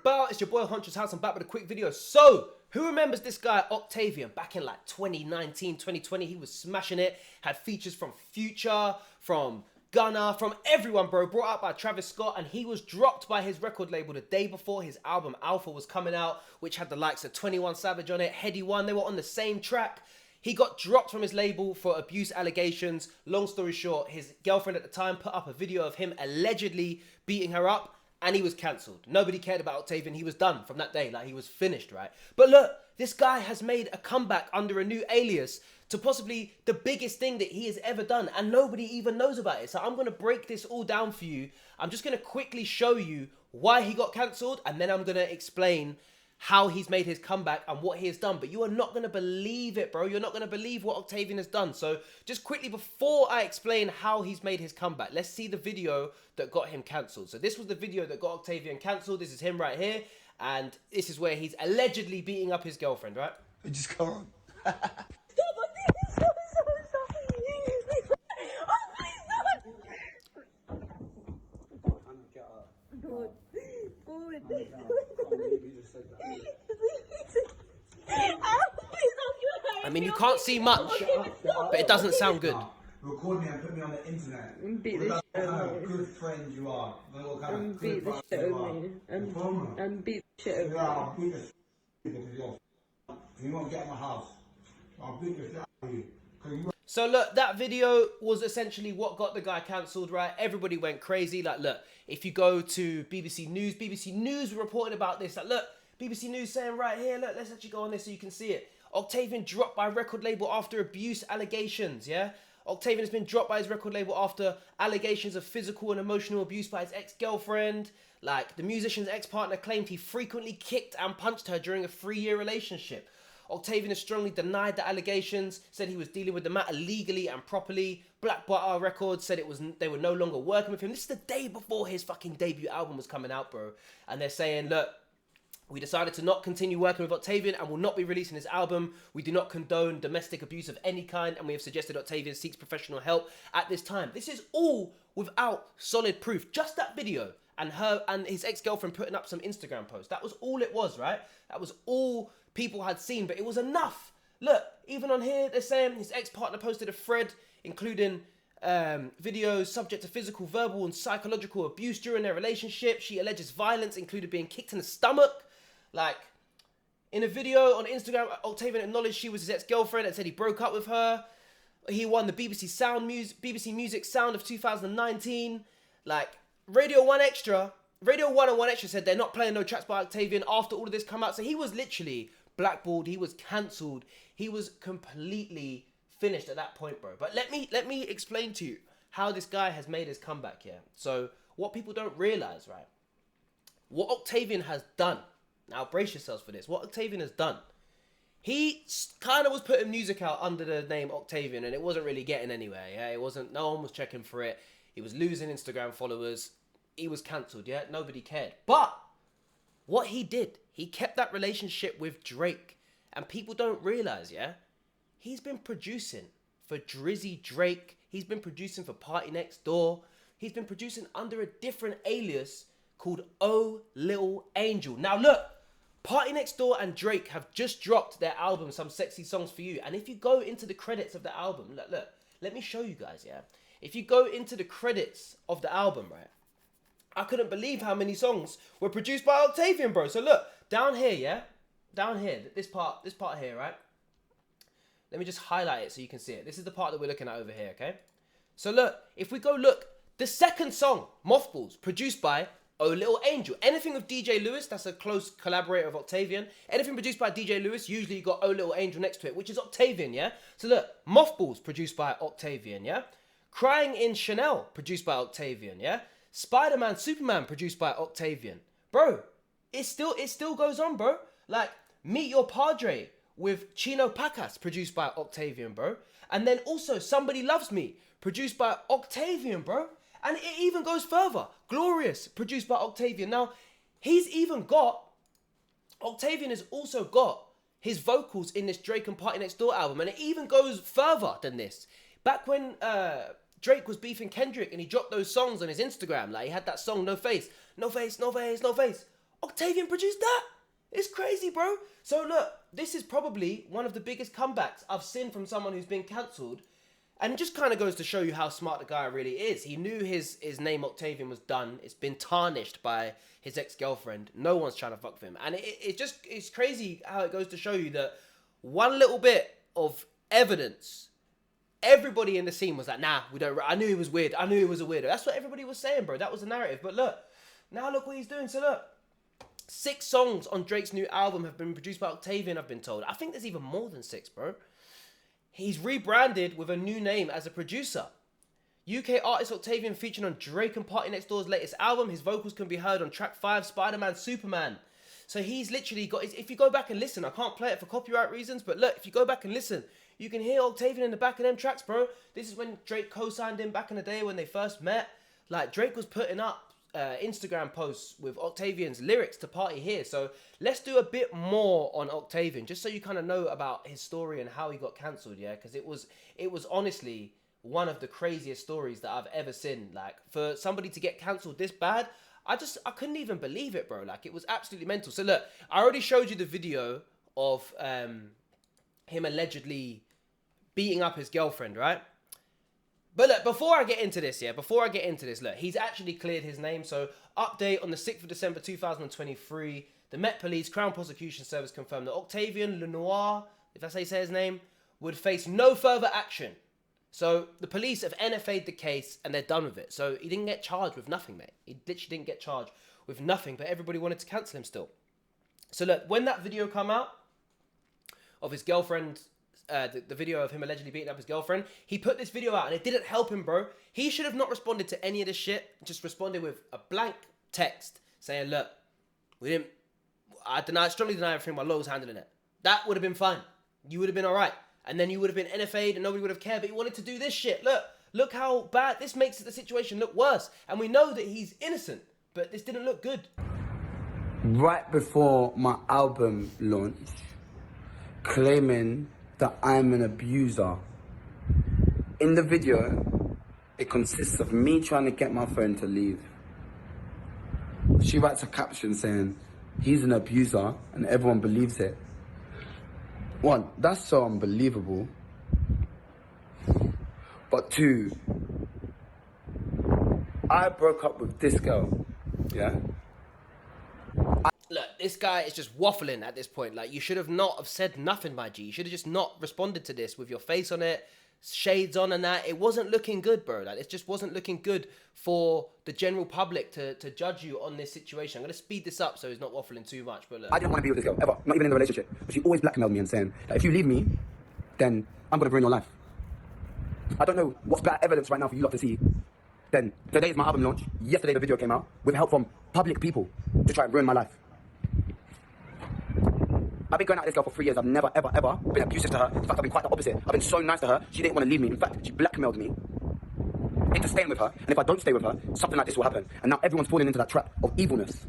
Bow, it's your boy Hunter's House. I'm back with a quick video. So, who remembers this guy Octavian back in like 2019, 2020? He was smashing it. Had features from Future, from Gunna, from everyone, bro. Brought out by Travis Scott, and he was dropped by his record label the day before his album Alpha was coming out, which had the likes of 21 Savage on it, Heady One. They were on the same track. He got dropped from his label for abuse allegations. Long story short, his girlfriend at the time put up a video of him allegedly beating her up, and he was cancelled. Nobody cared about Octavian. He was done from that day. Like, he was finished, right? But look, this guy has made a comeback under a new alias to possibly the biggest thing that he has ever done, and nobody even knows about it. So I'm going to break this all down for you. I'm just going to quickly show you why he got cancelled, and then I'm going to explain how he's made his comeback and what he has done. But you are not going to believe it, bro. You're not going to believe what Octavian has done. So just quickly, before I explain how he's made his comeback, let's see the video that got him cancelled. So this was the video that got Octavian cancelled. This is him right here. And this is where he's allegedly beating up his girlfriend, right? Just come on. I mean, you can't see much, but it doesn't sound good. Record me and put me on the internet. What kind of good friend you are. What kind of good friend you are. And beat the shit out of me. Yeah, I'll beat the shit because you're you won't get my house. I'll beat the shit out of you. So look, that video was essentially what got the guy cancelled, right? Everybody went crazy. Like, look, if you go to BBC News reported about this. Like, look, BBC News saying right here, look, let's actually go on this so you can see it. Octavian dropped by record label after abuse allegations, yeah? Octavian has been dropped by his record label after allegations of physical and emotional abuse by his ex-girlfriend. Like, the musician's ex-partner claimed he frequently kicked and punched her during a 3-year relationship. Octavian has strongly denied the allegations, said he was dealing with the matter legally and properly. Black Butter Records said they were no longer working with him. This is the day before his fucking debut album was coming out, bro. And they're saying, look, we decided to not continue working with Octavian and will not be releasing his album. We do not condone domestic abuse of any kind, and we have suggested Octavian seeks professional help at this time. This is all without solid proof. Just that video and her and his ex-girlfriend putting up some Instagram posts. That was all it was, right? That was all people had seen, but it was enough. Look, even on here, they're saying his ex-partner posted a thread including videos subject to physical, verbal, and psychological abuse during their relationship. She alleges violence included being kicked in the stomach. Like, in a video on Instagram, Octavian acknowledged she was his ex-girlfriend and said he broke up with her. He won the BBC Music Sound of 2019. Like, Radio 1 and 1 Extra said they're not playing no tracks by Octavian after all of this come out. So he was literally blackballed. He was cancelled. He was completely finished at that point, bro. But let me explain to you how this guy has made his comeback here. So what people don't realize, right? What Octavian has done. Now, brace yourselves for this. What Octavian has done, he kind of was putting music out under the name Octavian, and it wasn't really getting anywhere, yeah? It wasn't, no one was checking for it. He was losing Instagram followers. He was cancelled, yeah? Nobody cared. But what he did, he kept that relationship with Drake. And people don't realize, yeah? He's been producing for Drizzy Drake. He's been producing for Party Next Door. He's been producing under a different alias called Oh Little Angel. Now look, Party Next Door and Drake have just dropped their album, Some Sexy Songs For You. And if you go into the credits of the album, look, let me show you guys, yeah? If you go into the credits of the album, right? I couldn't believe how many songs were produced by Octavian, bro. So look, down here, yeah? Down here, this part here, right? Let me just highlight it so you can see it. This is the part that we're looking at over here, okay? So look, if we go look, the second song, Mothballs, produced by Oh Little Angel. Anything with DJ Lewis, that's a close collaborator of Octavian. Anything produced by DJ Lewis, usually you got Oh Little Angel next to it, which is Octavian, yeah? So look, Mothballs, produced by Octavian, yeah? Crying in Chanel, produced by Octavian, yeah? Spider-Man, Superman, produced by Octavian. Bro, it still goes on, bro. Like, Meet Your Padre with Chino Pacas, produced by Octavian, bro. And then also Somebody Loves Me, produced by Octavian, bro. And it even goes further. Glorious, produced by Octavian. Now, Octavian has also got his vocals in this Drake and Party Next Door album. And it even goes further than this. Back when Drake was beefing Kendrick and he dropped those songs on his Instagram, like he had that song No Face, No Face, No Face, No Face. Octavian produced that. It's crazy, bro. So look, this is probably one of the biggest comebacks I've seen from someone who's been cancelled. And it just kind of goes to show you how smart the guy really is. He knew his name Octavian was done. It's been tarnished by his ex-girlfriend. No one's trying to fuck with him. And it's crazy how it goes to show you that one little bit of evidence, everybody in the scene was like, nah, we don't. I knew he was weird. I knew he was a weirdo. That's what everybody was saying, bro. That was the narrative. But look, now look what he's doing. So look, 6 songs on Drake's new album have been produced by Octavian, I've been told. I think there's even more than 6, bro. He's rebranded with a new name as a producer. UK artist Octavian featured on Drake and Party Next Door's latest album. His vocals can be heard on track 5, Spider-Man, Superman. So he's literally got... If you go back and listen, I can't play it for copyright reasons, but look, if you go back and listen, you can hear Octavian in the back of them tracks, bro. This is when Drake co-signed him back in the day when they first met. Like, Drake was putting up Instagram posts with Octavian's lyrics to Party Here. So let's do a bit more on Octavian, just so you kind of know about his story and how he got cancelled, yeah? Because it was honestly one of the craziest stories that I've ever seen. Like, for somebody to get cancelled this bad, I couldn't even believe it, bro. Like, it was absolutely mental. So look, I already showed you the video of him allegedly beating up his girlfriend, right? But look, before I get into this, look, he's actually cleared his name. So, update on the 6th of December 2023, the Met Police Crown Prosecution Service confirmed that Octavian Lenoir, if that's how you say his name, would face no further action. So, the police have NFA'd the case and they're done with it. So, he didn't get charged with nothing, mate. He literally didn't get charged with nothing, but everybody wanted to cancel him still. So, look, when that video come out of his girlfriend... the video of him allegedly beating up his girlfriend, he put this video out and it didn't help him, bro. He should have not responded to any of this shit. Just responded with a blank text saying, look, I strongly deny everything, my lawyer's handling it. That would have been fine. You would have been alright. And then you would have been NFA'd and nobody would have cared, but he wanted to do this shit. Look how bad, this makes the situation look worse. And we know that he's innocent, but this didn't look good. Right before my album launch, claiming that I'm an abuser. In the video, it consists of me trying to get my friend to leave. She writes a caption saying, he's an abuser, and everyone believes it. One, that's so unbelievable. But 2, I broke up with this girl, yeah? Look, this guy is just waffling at this point. Like, you should have not have said nothing, my G. You should have just not responded to this with your face on it, shades on and that. It wasn't looking good, bro. Like, it just wasn't looking good for the general public to judge you on this situation. I'm going to speed this up so he's not waffling too much. But look. I didn't want to be with this girl, ever. Not even in a relationship. But she always blackmailed me and saying that if you leave me, then I'm going to ruin your life. I don't know what's better evidence right now for you lot to see. Then, today is my album launch. Yesterday the video came out with help from public people to try and ruin my life. I've been going out with this girl for 3 years. I've never, ever, ever been abusive to her. In fact, I've been quite the opposite. I've been so nice to her, she didn't want to leave me. In fact, she blackmailed me into staying with her. And if I don't stay with her, something like this will happen. And now everyone's falling into that trap of evilness.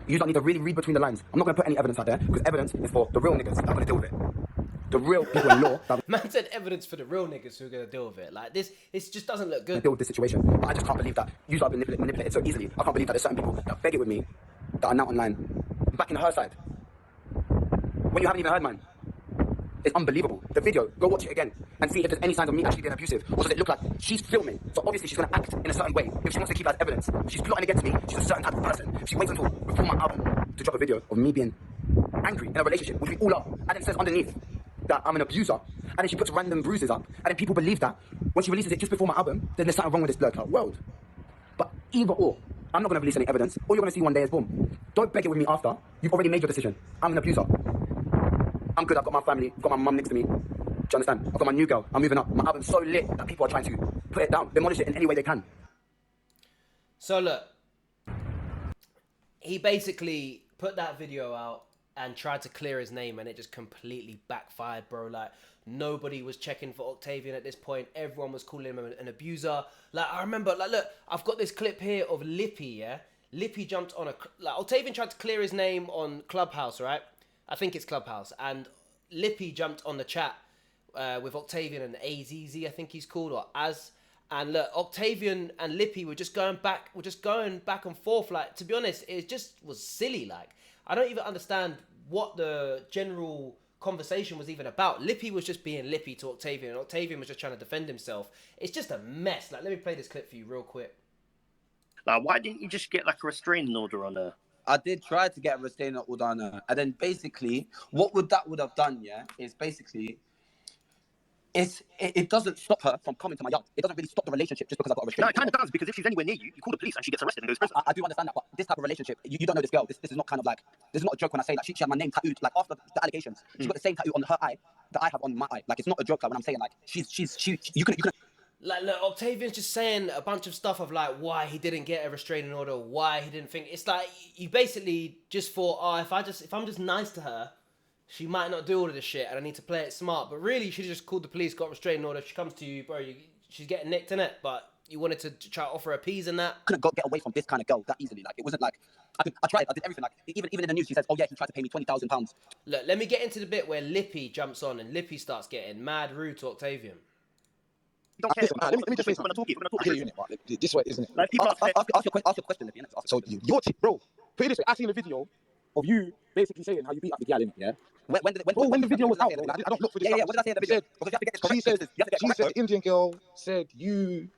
You don't need to really read between the lines. I'm not going to put any evidence out there, because evidence is for the real niggas that are going to deal with it. The real people in law. Man said evidence for the real niggas who are going to deal with it. Like, this just doesn't look good. Deal with this situation. But I just can't believe that you are manipulated so easily. I can't believe that there's certain people that beg it with me that are now online. Back in her side. When you haven't even heard mine. It's unbelievable. The video, go watch it again and see if there's any signs of me actually being abusive. Or does it look like she's filming? So obviously she's going to act in a certain way. If she wants to keep that as evidence, if she's plotting against me, she's a certain type of person. If she waits until before my album to drop a video of me being angry in a relationship, which we all are, and it says underneath that I'm an abuser, and then she puts random bruises up, and then people believe that when she releases it just before my album, then there's something wrong with this blurred out world. But either or, I'm not going to release any evidence. All you're going to see one day is boom. Don't beg it with me after. You've already made your decision. I'm an abuser. I'm good, I've got my family, I've got my mum next to me. Do you understand? I've got my new girl, I'm moving up. My album's so lit that people are trying to put it down, demolish it in any way they can. So look, he basically put that video out and tried to clear his name, and it just completely backfired, bro. Like, nobody was checking for Octavian at this point. Everyone was calling him an abuser. Like, I remember, like, look, I've got this clip here of Lippy, yeah? Lippy jumped on Octavian tried to clear his name on Clubhouse, right? I think it's Clubhouse. And Lippy jumped on the chat with Octavian and AZZ, I think he's called, or Az. And look, Octavian and Lippy were just going back and forth. Like, to be honest, it just was silly. Like, I don't even understand what the general conversation was even about. Lippy was just being Lippy to Octavian, and Octavian was just trying to defend himself. It's just a mess. Like, let me play this clip for you real quick. Like, why didn't you just get like a restraining order on her? I did try to get a restraining order on her, and then basically, what would have done? Yeah, is basically. It doesn't stop her from coming to my yard. It doesn't really stop the relationship just because I've got a No, restraining it kind order. of does, because if she's anywhere near you, you call the police and she gets arrested and goes to prison. I do understand that, but this type of relationship, you don't know this girl. This is not kind of like, this is not a joke when I say that she had my name tattooed. Like, after the allegations, she got the same tattoo on her eye that I have on my eye. Like, it's not a joke. Like, when I'm saying like you could. Like, look, Octavian's just saying a bunch of stuff of like why he didn't get a restraining order, why he didn't think. It's like you basically just thought, oh, if I'm just nice to her, she might not do all of this shit, and I need to play it smart. But really, you should have just called the police, got a restraining order. If she comes to you, bro, she's getting nicked in it. But you wanted to try to offer her peas and that. Couldn't get away from this kind of girl that easily. Like, it wasn't like I tried. I did everything. Like, even in the news, she says, "Oh yeah, he tried to pay me £20,000." Look, let me get into the bit where Lippy jumps on and Lippy starts getting mad rude to Octavian. Don't care. Let me just say We're gonna talk it. We're gonna talk I hear it. you, innit, but this way, isn't it? Like, people are Ask your question, Lippy. So your bro, put it this way. I seen a video of you basically saying how you beat up the gal, innit, yeah? When the video was out, though, I don't look for this. Yeah. What did I say in the video? Because you have to get this correct. She said You have to get the correct. Indian girl said you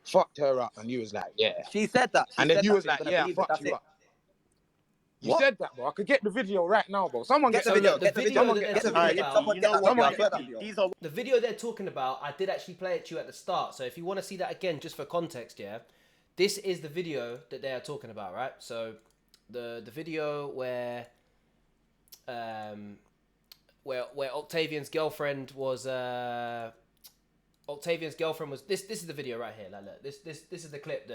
fucked her up, and you was like, yeah. She said that. And then you was like, yeah, I fucked you up. You said that, bro. I could get the video right now, bro. Someone Get get the video. the Get the video video. that Get the they're video. talking Someone You get know that what? video. Yeah, I swear that video. these are The video they're talking about, I did actually play it to you at the start. So if you want to see that again, just for context, yeah, this is the video that they are talking about, right? So the video where Octavian's girlfriend was this is the video right here. Like, look, this is the clip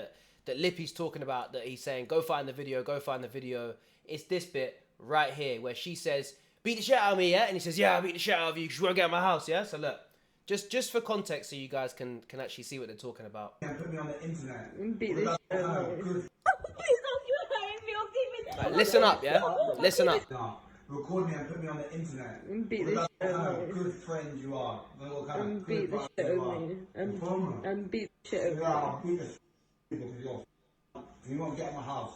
that Lippy's talking about, that he's saying go find the video. It's this bit right here where she says, beat the shit out of me, yeah? And he says, yeah, I'll beat the shit out of you because you won't get out of my house, yeah? So look, just for context so you guys can actually see what they're talking about. Put me on the internet. Beat the shit out of me. Good. Please don't you hurt me, Octavian. Right, listen up, yeah? Listen up. No. Record me and put me on the internet. Beat the shit What out kind of of me. good friend you are. What kind of Beat good the brother shit you out are. of me. Informer. And beat the shit out of me. Yeah, I'll beat the shit because you won't get in my house.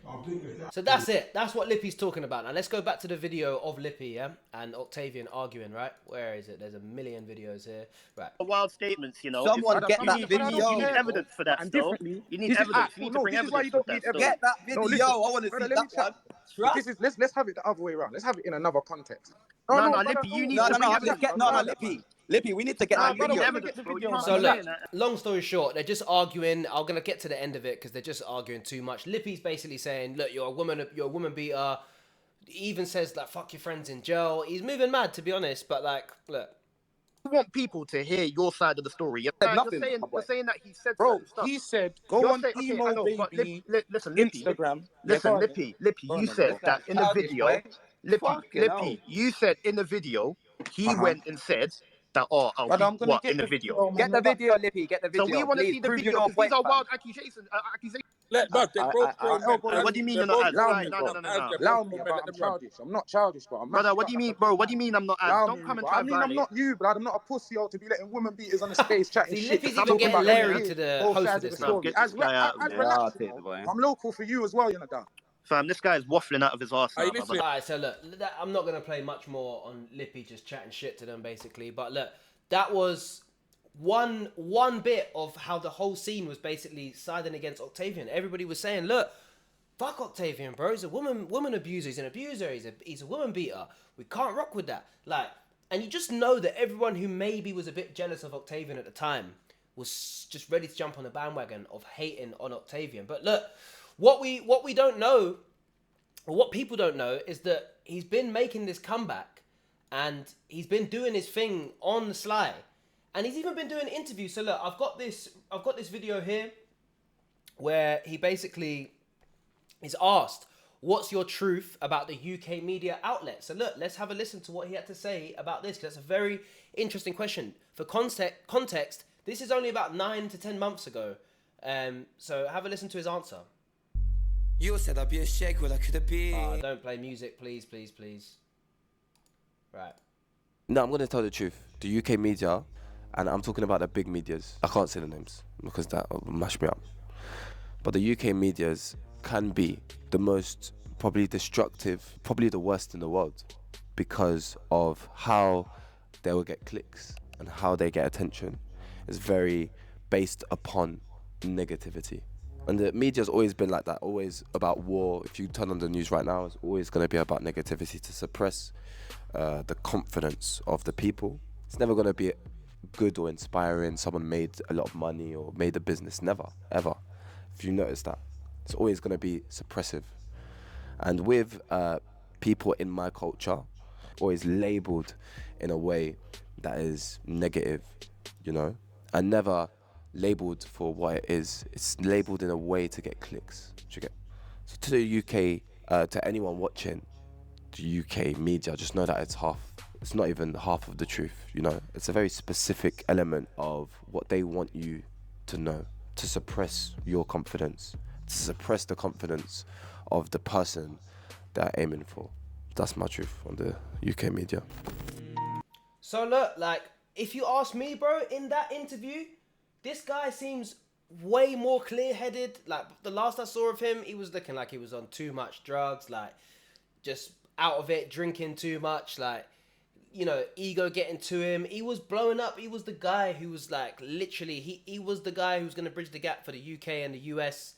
I'll beat the shit. So that's it. That's what Lippy's talking about. Now let's go back to the video of Lippy, yeah, and Octavian arguing, right? Where is it? There's a million videos here. Right. wild statements, you know. Someone If- get you that need- video. You need evidence for that And still. differently, You need this is- evidence. You need to no, bring this is why evidence you don't for need that evidence. still. Get that video. No, listen. I want to Brother, see let me that one. This is let's have it the other way around. Let's have it in another context. No, brother, Lippy, you need No, to no, bring no. evidence. Let's get Lippy. We need to get that brother, video. we get the video. You So can't look, say that. long story short, they're just arguing. I'm gonna get to the end of it because they're just arguing too much. Lippy's basically saying, "Look, you're a woman beater." He even says like, "Fuck your friends in jail." He's moving mad, to be honest. But like, look, I want people to hear your side of the story. You're nothing, my boy. saying that he said Bro, certain stuff. he said, go You're on saying- okay, I emo know, but baby listen, Lippy, Instagram. Listen, Yeah, go on. Lippy, Go on, you then, said bro. that in the Childish, video. boy. Lippy, Fucking hell. you said in the video he went and said that, oh, I'll But I'm beat gonna what get in the video. man. Get the video, Lippy. Get the So video. we want to Please see the prove video your because these are point, wild fam. accusations. Let Bud, they're both grown men. What do you mean you're They're not both as? Allow Right, me, no, bro. no, no, no. Allow me, Let but them I'm run. childish. I'm not childish, bro. I'm Brother, what do you mean, bro? What do you mean I'm not as? Allow Don't me, come and bro. try I to mean, I'm violate. not you, blood. I'm not a pussy to be letting women beaters on the stage chatting See, shit. Lippy's I'm even talking getting about Larry here, to the both host of sides this the now. story. Get this guy out of as there. relaxed, Yeah, you know. boy. I'm local for you as well, you know, dog. Fam, this guy's waffling out of his arse Hey, now. listen. brother. All right, so look, I'm not going to play much more on Lippy just chatting shit to them, basically. But look, that was one bit of how the whole scene was basically siding against Octavian. Everybody was saying, look, fuck Octavian, bro. He's a woman abuser. He's an abuser. He's a woman beater. We can't rock with that. Like, and you just know that everyone who maybe was a bit jealous of Octavian at the time was just ready to jump on the bandwagon of hating on Octavian. But look, what we don't know, or what people don't know, is that he's been making this comeback and he's been doing his thing on the sly. And he's even been doing interviews. So look, I've got this video here where he basically is asked, what's your truth about the UK media outlet? So look, let's have a listen to what he had to say about this, because that's a very interesting question. For context, this is only about 9 to 10 months ago. So have a listen to his answer. You said I'd be a shake, well I could have been. Don't play music, please, please, please. Right. No, I'm gonna tell the truth. The UK media And I'm talking about the big medias. I can't say the names because that will mash me up. But the UK medias can be the most probably destructive, probably the worst in the world, because of how they will get clicks and how they get attention. It's very based upon negativity. And the media's always been like that, always about war. If you turn on the news right now, it's always going to be about negativity to suppress the confidence of the people. It's never going to be good or inspiring. Someone made a lot of money or made a business. Never, ever. If you notice that, it's always going to be suppressive. And with people in my culture, always labelled in a way that is negative, you know, and never labelled for what it is. It's labelled in a way to get clicks. Do you get? So to the UK, to anyone watching the UK media, just know that it's not even half of the truth, you know. It's a very specific element of what they want you to know, to suppress your confidence, to suppress the confidence of the person they're aiming for. That's my truth on the UK media. So look, like, if you ask me, bro, in that interview, this guy seems way more clear-headed. Like, the last I saw of him, he was looking like he was on too much drugs, like, just out of it, drinking too much, like, you know, ego getting to him. He was blowing up. He was the guy who was, like, literally, he was the guy who was going to bridge the gap for the UK and the US.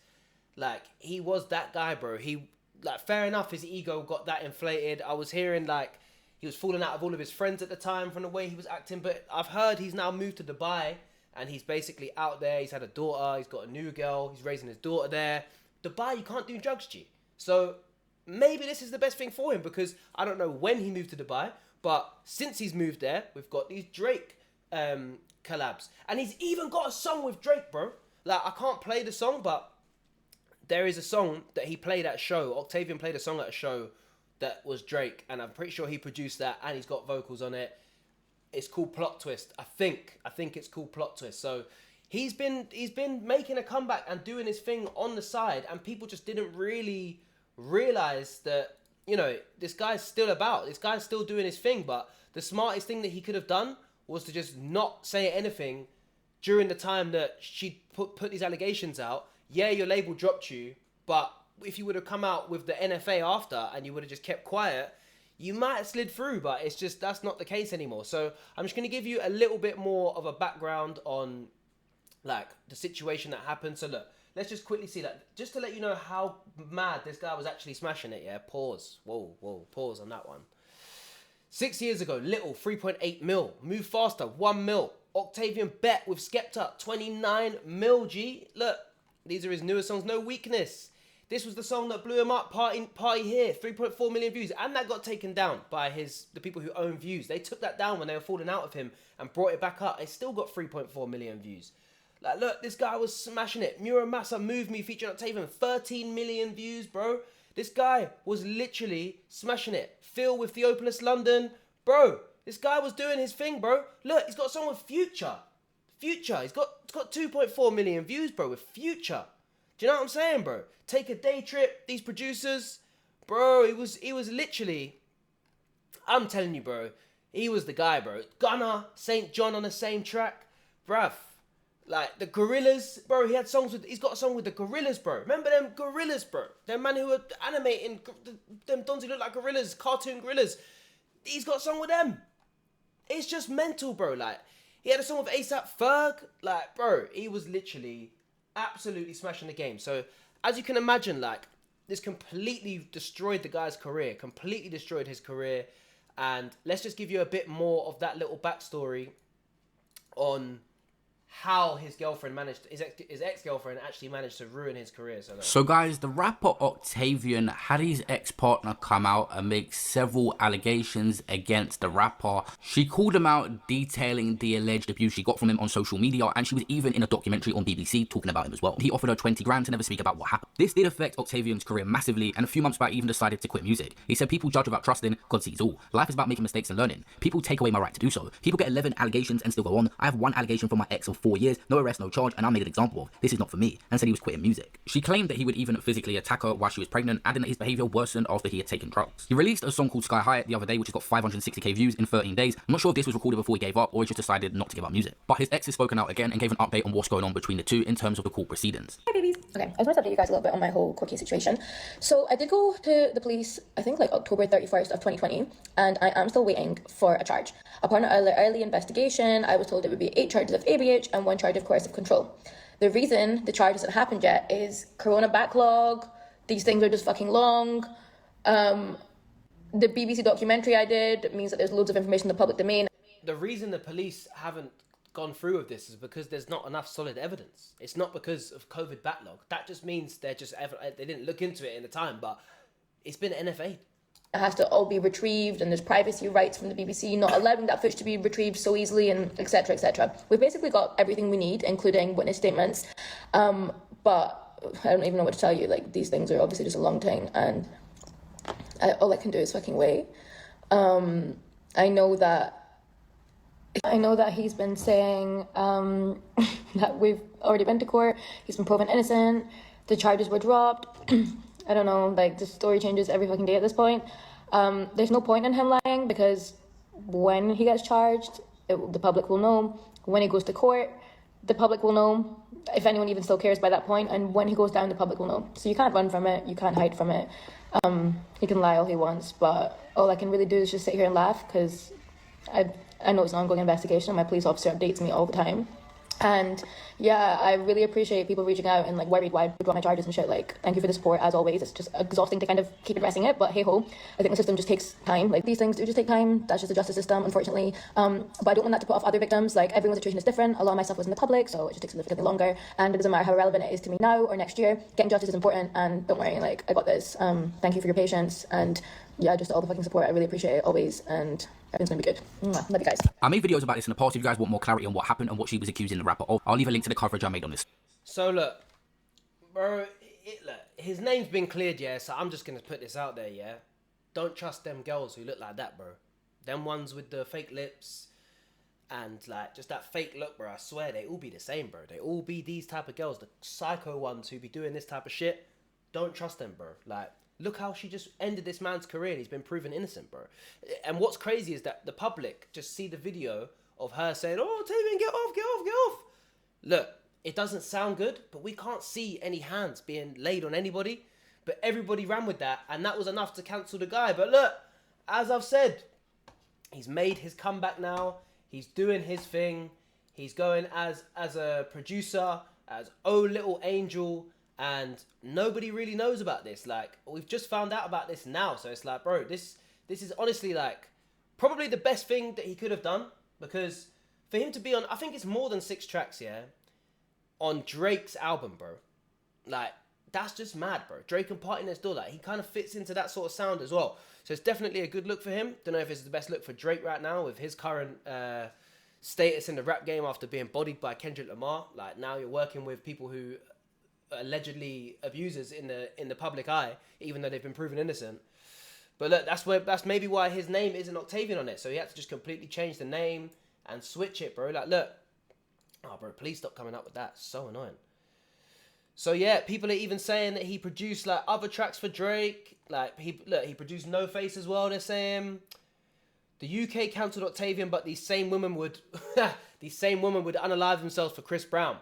Like, he was that guy, bro. He, like, fair enough, his ego got that inflated. I was hearing, like, he was falling out of all of his friends at the time from the way he was acting. But I've heard he's now moved to Dubai, and he's basically out there. He's had a daughter. He's got a new girl. He's raising his daughter there. Dubai, you can't do drugs, G. So maybe this is the best thing for him, because I don't know when he moved to Dubai, but since he's moved there, we've got these Drake collabs. And he's even got a song with Drake, bro. Like, I can't play the song, but there is a song that he played at a show. Octavian played a song at a show that was Drake, and I'm pretty sure he produced that, and he's got vocals on it. It's called Plot Twist. I think it's called Plot Twist. So he's been making a comeback and doing his thing on the side, and people just didn't really realize that, you know, this guy's still about. This guy's still doing his thing. But the smartest thing that he could have done was to just not say anything during the time that she put these allegations out. Yeah, your label dropped you, but if you would have come out with the NFA after and you would have just kept quiet, you might have slid through. But it's just, that's not the case anymore. So I'm just going to give you a little bit more of a background on, like, the situation that happened. So look, let's just quickly see that, just to let you know how mad this guy was actually smashing it. Yeah, pause. Whoa, pause on that one. 6 years ago, Little, 3.8 mil. Move Faster, 1 mil. Octavian Bet with Skepta, 29 mil, G. Look, these are his newest songs, No Weakness. This was the song that blew him up, Party Here, 3.4 million views. And that got taken down by the people who own Views. They took that down when they were falling out of him and brought it back up. It still got 3.4 million views. Like, look, this guy was smashing it. Muramasa, Move Me, featuring Octavian, 13 million views, bro. This guy was literally smashing it. Phil with Theopolis London. Bro, this guy was doing his thing, bro. Look, he's got a song with Future. He's got 2.4 million views, bro, with Future. Do you know what I'm saying, bro? Take a Day Trip, these producers. Bro, he was literally, I'm telling you, bro, he was the guy, bro. Gunna, St. John on the same track. Bruv. Like, the Gorillas, bro, he's got a song with the Gorillas, bro. Remember them Gorillas, bro? Them man who were animating, them dons who look like gorillas, cartoon gorillas. He's got a song with them. It's just mental, bro. Like, he had a song with A$AP Ferg. Like, bro, he was literally absolutely smashing the game. So, as you can imagine, like, this completely destroyed the guy's career, completely destroyed his career. And let's just give you a bit more of that little backstory on how his girlfriend his ex-girlfriend actually managed to ruin his career. So guys, the rapper Octavian had his ex-partner come out and make several allegations against the rapper. She called him out, detailing the alleged abuse she got from him on social media, and she was even in a documentary on BBC talking about him as well. He offered her 20 grand to never speak about what happened. This did affect Octavian's career massively, and a few months back he even decided to quit music. He said, people judge without trusting, God sees all. Life is about making mistakes and learning. People take away my right to do so. People get 11 allegations and still go on. I have one allegation from my ex of 4 years, no arrest, no charge, and I made an example of. This is not for me, and said he was quitting music. She claimed that he would even physically attack her while she was pregnant, adding that his behaviour worsened after he had taken drugs. He released a song called Sky High the other day, which has got 560k views in 13 days. I'm not sure if this was recorded before he gave up, or he just decided not to give up music. But his ex has spoken out again and gave an update on what's going on between the two in terms of the court proceedings. Hi babies. Okay, I just want to update you guys a little bit on my whole court case situation. So I did go to the police, I think like October 31st of 2020, and I am still waiting for a charge. Upon an early investigation, I was told it would be 8 charges of ABH and 1 charge of coercive control. The reason the charge hasn't happened yet is corona backlog. These things are just fucking long. The BBC documentary I did means that there's loads of information in the public domain. The reason the police haven't gone through with this is because there's not enough solid evidence. It's not because of COVID backlog. That just means they didn't look into it in the time, but it's been NFA'd. It has to all be retrieved, and there's privacy rights from the BBC not allowing that footage to be retrieved so easily, and etc, etc. We've basically got everything we need, including witness statements, but I don't even know what to tell you. Like, these things are obviously just a long thing, and all I can do is fucking wait. I know that he's been saying that we've already been to court. He's been proven innocent. The charges were dropped. I don't know, like, the story changes every fucking day at this point. There's no point in him lying, because when he gets charged, the public will know. When he goes to court, the public will know, if anyone even still cares by that point. And when he goes down, the public will know. So you can't run from it. You can't hide from it. He can lie all he wants, but all I can really do is just sit here and laugh, because I know it's an ongoing investigation. My police officer updates me all the time. And yeah, I really appreciate people reaching out and like worried why I drop my charges and shit. Like, thank you for the support as always. It's just exhausting to kind of keep addressing it, but hey ho, I think the system just takes time. Like, these things do just take time. That's just the justice system, unfortunately. But I don't want that to put off other victims. Like, everyone's situation is different. A lot of my stuff was in the public, so it just takes significantly longer. And it doesn't matter how relevant it is to me now or next year. Getting justice is important, and don't worry, like, I got this. Thank you for your patience, and yeah, just all the fucking support. I really appreciate it always, and everything's gonna be good. Mwah. Love you guys. I made videos about this in the past. If you guys want more clarity on what happened and what she was accusing the rapper of, I'll leave a link to the coverage I made on this. So look, bro, look, his name's been cleared, yeah, so I'm just gonna put this out there, yeah. Don't trust them girls who look like that, bro. Them ones with the fake lips and like just that fake look, bro. I swear they all be the same, bro. They all be these type of girls, the psycho ones who be doing this type of shit. Don't trust them, bro. Like, look how she just ended this man's career and he's been proven innocent, bro. And what's crazy is that the public just see the video of her saying, oh, Octavian, get off, get off, get off. Look, it doesn't sound good, but we can't see any hands being laid on anybody. But everybody ran with that, and that was enough to cancel the guy. But look, as I've said, he's made his comeback now. He's doing his thing. He's going as a producer, as Oh Little Angel, and nobody really knows about this. Like, we've just found out about this now, so it's like, bro, this is honestly like probably the best thing that he could have done, because for him to be on, I think it's more than 6 tracks, yeah, on Drake's album, bro. Like, that's just mad, bro. Drake and Party Next Door, like, he kind of fits into that sort of sound as well. So it's definitely a good look for him. Don't know if it's the best look for Drake right now with his current status in the rap game after being bodied by Kendrick Lamar. Like, now you're working with people who allegedly abusers in the public eye, even though they've been proven innocent. But look, that's maybe why his name isn't Octavian on it. So he had to just completely change the name and switch it, bro. Like, look, oh, bro, please stop coming up with that. It's so annoying. So yeah, people are even saying that he produced like other tracks for Drake. Like, he produced No Face as well. They're saying the UK cancelled Octavian, but these same women would unalive themselves for Chris Brown.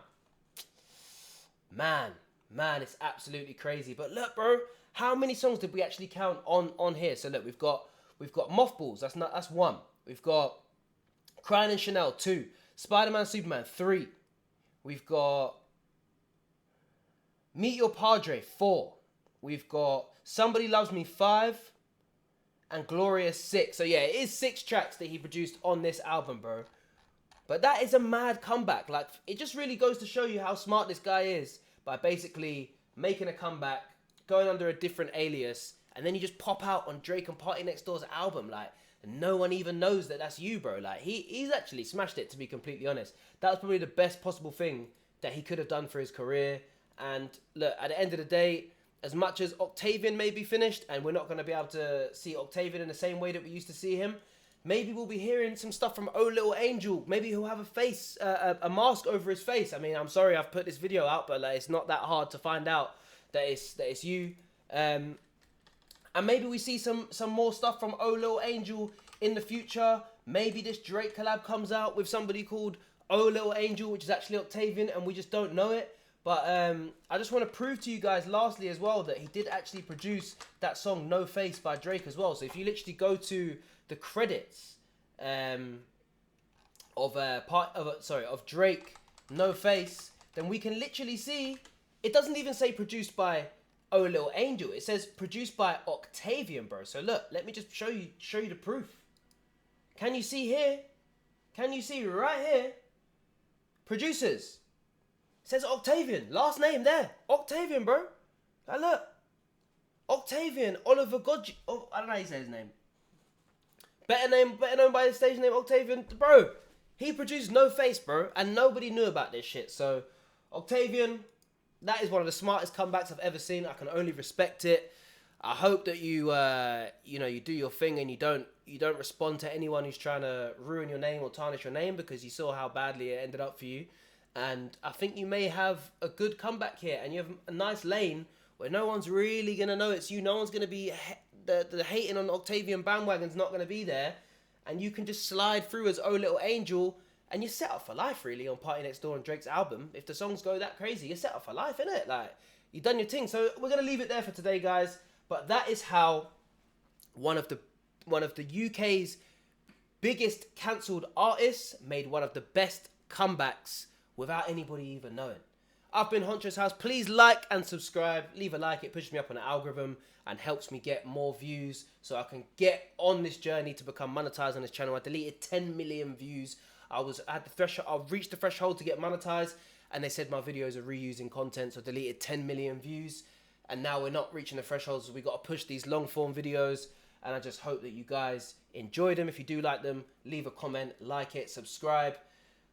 Man, it's absolutely crazy. But look, bro, how many songs did we actually count on here? So look, we've got Mothballs. That's 1. We've got Crying in Chanel 2. Spider-Man Superman 3. We've got Meet Your Padre 4. We've got Somebody Loves Me 5. And Glorious 6. So yeah, it is 6 tracks that he produced on this album, bro. But that is a mad comeback. Like, it just really goes to show you how smart this guy is by basically making a comeback, going under a different alias, and then you just pop out on Drake and Party Next Door's album. Like, no one even knows that that's you, bro. Like, he's actually smashed it, to be completely honest. That was probably the best possible thing that he could have done for his career. And look, at the end of the day, as much as Octavian may be finished, and we're not going to be able to see Octavian in the same way that we used to see him, Maybe we'll be hearing some stuff from Oh Little Angel. Maybe he'll have a mask over his face. I mean, I'm sorry I've put this video out, but like, it's not that hard to find out that it's you. And maybe we see some more stuff from Oh Little Angel in the future. Maybe this Drake collab comes out with somebody called Oh Little Angel, which is actually Octavian, and we just don't know it. But I just want to prove to you guys lastly as well that he did actually produce that song No Face by Drake as well. So if you literally go to the credits of Drake No Face, then we can literally see it doesn't even say produced by Oh Little Angel. It says produced by Octavian, bro. So look, let me just show you the proof. Can you see here? Can you see right here? Producers. It says Octavian. Last name there. Octavian, bro. Now look. Octavian Oliver Godge. Oh, I don't know how you say his name. Better known by his stage name Octavian. Bro, he produced No Face, bro. And nobody knew about this shit. So, Octavian, that is one of the smartest comebacks I've ever seen. I can only respect it. I hope that you do your thing and you don't respond to anyone who's trying to ruin your name or tarnish your name, because you saw how badly it ended up for you. And I think you may have a good comeback here, and you have a nice lane where no one's really going to know it's you. No one's going to be, the hating on Octavian bandwagon's not going to be there. And you can just slide through as Oh Little Angel, and you're set up for life, really, on Party Next Door and Drake's album. If the songs go that crazy, you're set up for life, innit? Like, you've done your thing. So we're going to leave it there for today, guys. But that is how one of the UK's biggest cancelled artists made one of the best comebacks without anybody even knowing. I've been Honcho's House. Please like and subscribe. Leave a like. It pushes me up on the algorithm and helps me get more views so I can get on this journey to become monetized on this channel. I deleted 10 million views. I reached the threshold to get monetized, and they said my videos are reusing content, so I deleted 10 million views. And now we're not reaching the thresholds, so we got to push these long form videos. And I just hope that you guys enjoy them. If you do like them, leave a comment, like it, subscribe.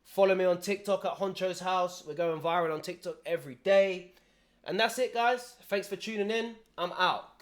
Follow me on TikTok at Honcho's House. We're going viral on TikTok every day. And that's it, guys. Thanks for tuning in. I'm out.